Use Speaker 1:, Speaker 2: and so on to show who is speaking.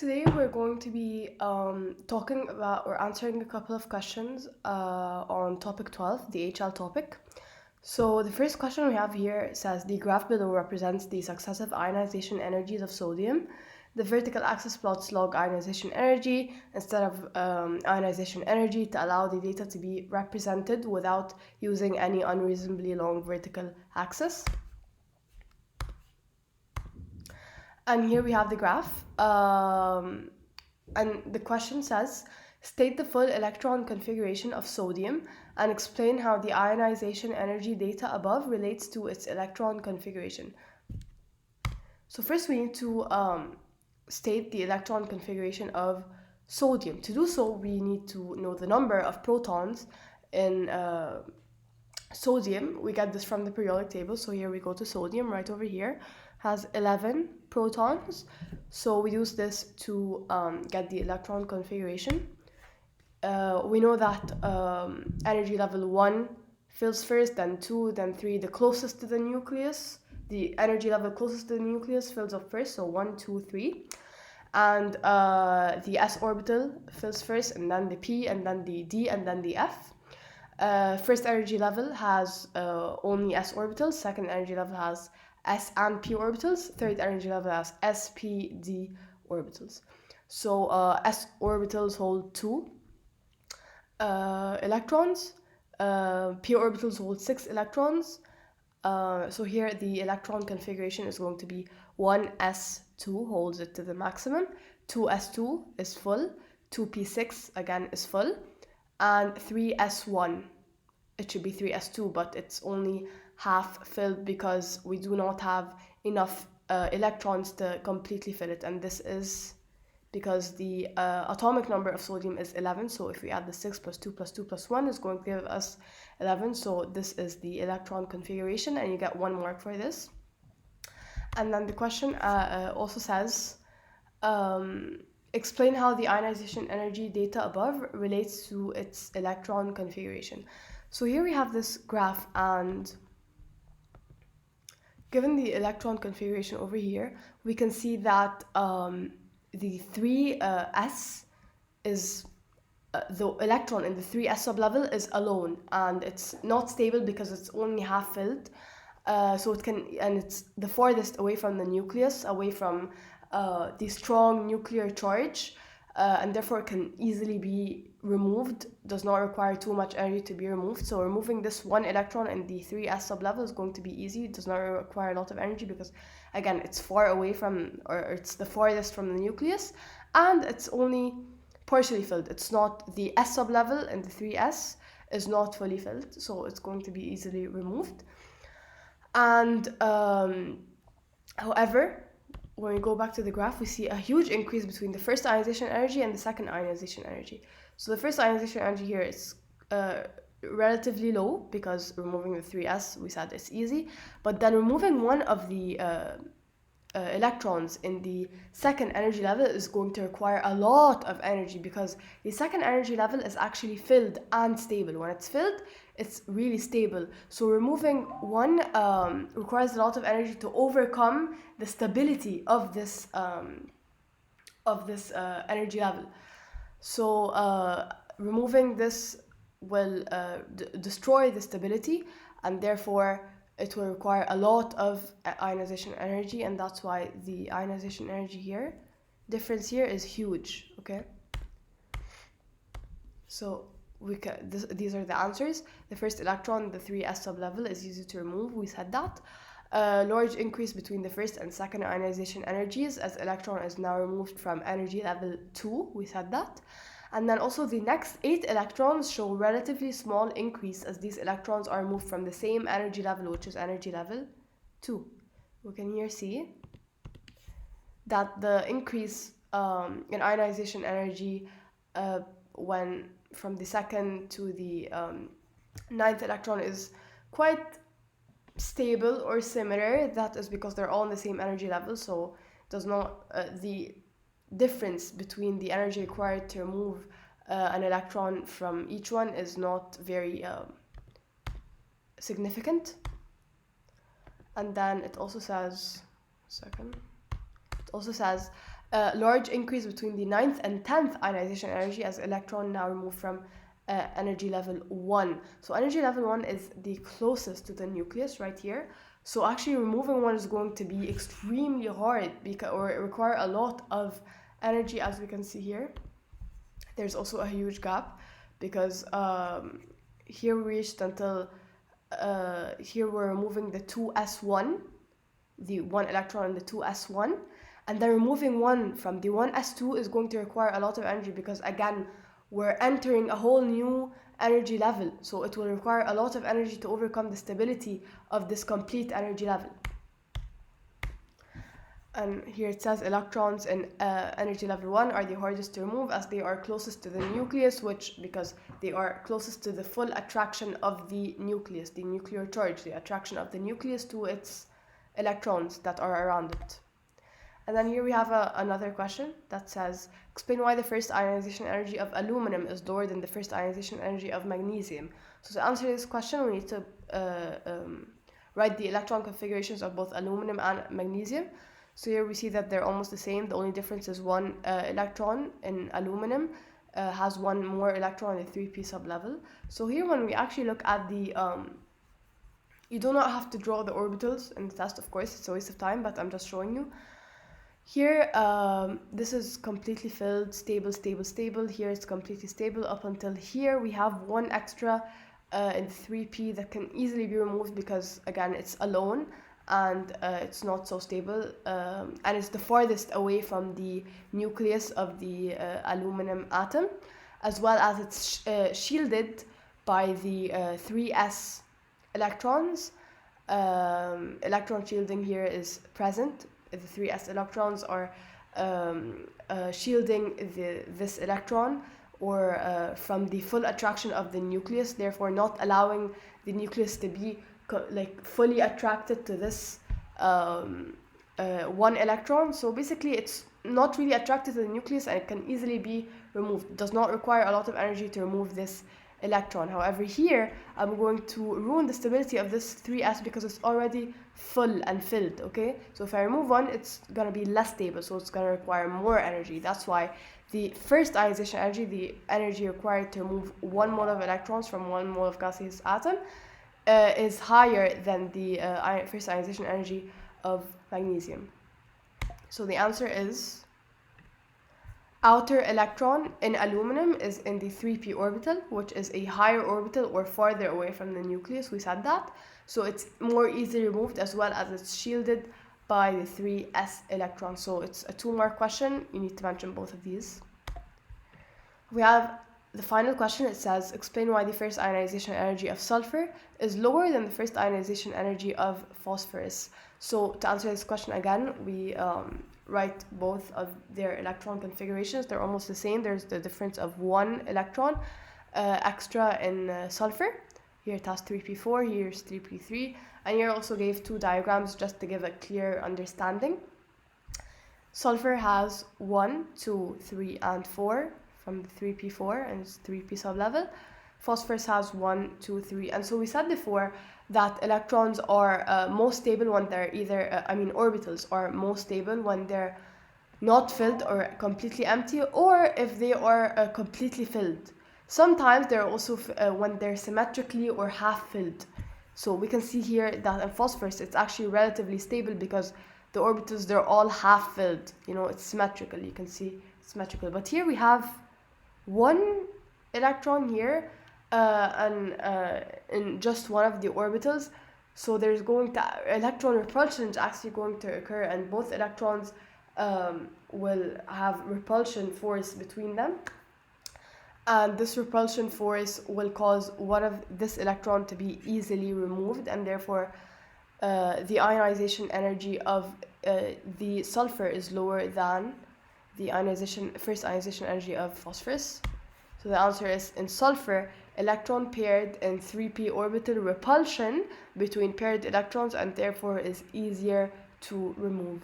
Speaker 1: today we're going to be talking about or answering a couple of questions on topic 12, the HL topic. So the first question we have here says the graph below represents the successive ionization energies of sodium. The vertical axis plots log ionization energy instead of ionization energy to allow the data to be represented without using any unreasonably long vertical axis. And here we have the graph. And the question says, state the full electron configuration of sodium and explain how the ionization energy data above relates to its electron configuration. So first we need to state the electron configuration of sodium. To do so, we need to know the number of protons in sodium. We get this from the periodic table. So here we go to sodium right over here. Has 11 protons. So we use this to get the electron configuration. We know that energy level 1 fills first, then 2, then 3, the closest to the nucleus. The energy level closest to the nucleus fills up first, so 1, 2, 3. And the s orbital fills first, and then the p, and then the d, and then the f. First energy level has only s orbitals. Second energy level has s and p orbitals. Third energy level has s, p, d orbitals. So s orbitals hold 2 electrons. P orbitals hold 6 electrons. So here the electron configuration is going to be 1s2 holds it to the maximum, 2s2 is full, 2p6 again is full, and 3s1, it should be 3s2, but it's only half filled because we do not have enough electrons to completely fill it, and this is because the atomic number of sodium is 11, so if we add the 6 plus 2 plus 2 plus 1 is going to give us 11, so this is the electron configuration, and you get 1 mark for this. And then the question also says, explain how the ionization energy data above relates to its electron configuration. So here we have this graph, and given the electron configuration over here, we can see that the 3s is the electron in the 3s sublevel is alone, and it's not stable because it's only half filled. So it can, and it's the farthest away from the nucleus, away from the strong nuclear charge, and therefore can easily be removed, does not require too much energy to be removed. So removing this one electron in the 3s sublevel is going to be easy. It does not require a lot of energy because, again, it's far away from, or it's the farthest from the nucleus, and it's only partially filled. It's not, the s sublevel in the 3s is not fully filled, so it's going to be easily removed. And however, when we go back to the graph, we see a huge increase between the first ionization energy and the second ionization energy. So the first ionization energy here is relatively low because removing the 3s, we said it's easy, but then removing one of the electrons in the second energy level is going to require a lot of energy because the second energy level is actually filled and stable. When it's filled, it's really stable. So removing one requires a lot of energy to overcome the stability of this energy level. So removing this will destroy the stability, and therefore it will require a lot of ionization energy, and that's why the ionization energy here, difference here is huge, okay? So these are the answers. The first electron, the 3s sublevel, is easy to remove, we said that. Large increase between the first and second ionization energies as electron is now removed from energy level 2, we said that. And then also the next 8 electrons show relatively small increase as these electrons are moved from the same energy level, which is energy level 2. We can here see that the increase in ionization energy when from the second to the 9th electron is quite stable or similar. That is because they're all in the same energy level, so does not the difference between the energy required to remove an electron from each one is not very significant. And then it also says large increase between the 9th and 10th ionization energy as electron now removed from energy level 1. So energy level 1 is the closest to the nucleus right here. So actually removing one is going to be extremely hard or require a lot of energy, as we can see here. There's also a huge gap because here we reached until here we're removing the 2s1, the 1 electron and the 2s1, and then removing one from the 1s2 is going to require a lot of energy because again we're entering a whole new energy level, so it will require a lot of energy to overcome the stability of this complete energy level. And here it says electrons in energy level 1 are the hardest to remove as they are closest to the nucleus, because they are closest to the full attraction of the nucleus, the nuclear charge, the attraction of the nucleus to its electrons that are around it. And then here we have another question that says, explain why the first ionization energy of aluminum is lower than the first ionization energy of magnesium. So to answer this question, we need to write the electron configurations of both aluminum and magnesium. So here we see that they're almost the same. The only difference is one electron in aluminum has one more electron in the 3p sublevel. So here when we actually look at the, you do not have to draw the orbitals in the test, of course, it's a waste of time, but I'm just showing you. Here, this is completely filled, stable, stable, stable. Here it's completely stable up until here. We have one extra in 3p that can easily be removed because, again, it's alone and it's not so stable. And it's the farthest away from the nucleus of the aluminum atom, as well as it's shielded by the 3s electrons. Electron shielding here is present. The 3s electrons are shielding this electron or from the full attraction of the nucleus, therefore not allowing the nucleus to be fully attracted to this one electron. So basically it's not really attracted to the nucleus and it can easily be removed. It does not require a lot of energy to remove this electron. However, here I'm going to ruin the stability of this 3s because it's already full and filled. Okay, so if I remove one, it's gonna be less stable, so it's gonna require more energy. That's why the first ionization energy, the energy required to remove 1 mole of electrons from 1 mole of gaseous atom, is higher than the first ionization energy of magnesium. So the answer is outer electron in aluminum is in the 3p orbital, which is a higher orbital or farther away from the nucleus. We said that. So it's more easily removed, as well as it's shielded by the 3s electron. So it's a 2-mark question. You need to mention both of these. We have the final question. It says, explain why the first ionization energy of sulfur is lower than the first ionization energy of phosphorus. So to answer this question again, we write both of their electron configurations. They're almost the same. There's the difference of 1 electron extra in sulfur. Here it has 3p4, here's 3p3, and here also gave 2 diagrams just to give a clear understanding. Sulfur has 1, 2, 3, and 4 from the 3p4 and it's 3p sublevel. Phosphorus has 1, 2, 3, and so we said before that electrons are most stable when they're either, orbitals are most stable when they're not filled or completely empty, or if they are completely filled. Sometimes they're also when they're symmetrically or half filled. So we can see here that in phosphorus it's actually relatively stable because the orbitals, they're all half filled. You know, it's symmetrical. You can see it's symmetrical. But here we have 1 electron here in just one of the orbitals. So there's going to electron repulsion is actually going to occur, and both electrons will have repulsion force between them. And this repulsion force will cause one of this electron to be easily removed, and therefore the ionization energy of the sulfur is lower than the first ionization energy of phosphorus. So the answer is, in sulfur, electron paired in 3p orbital repulsion between paired electrons and therefore is easier to remove.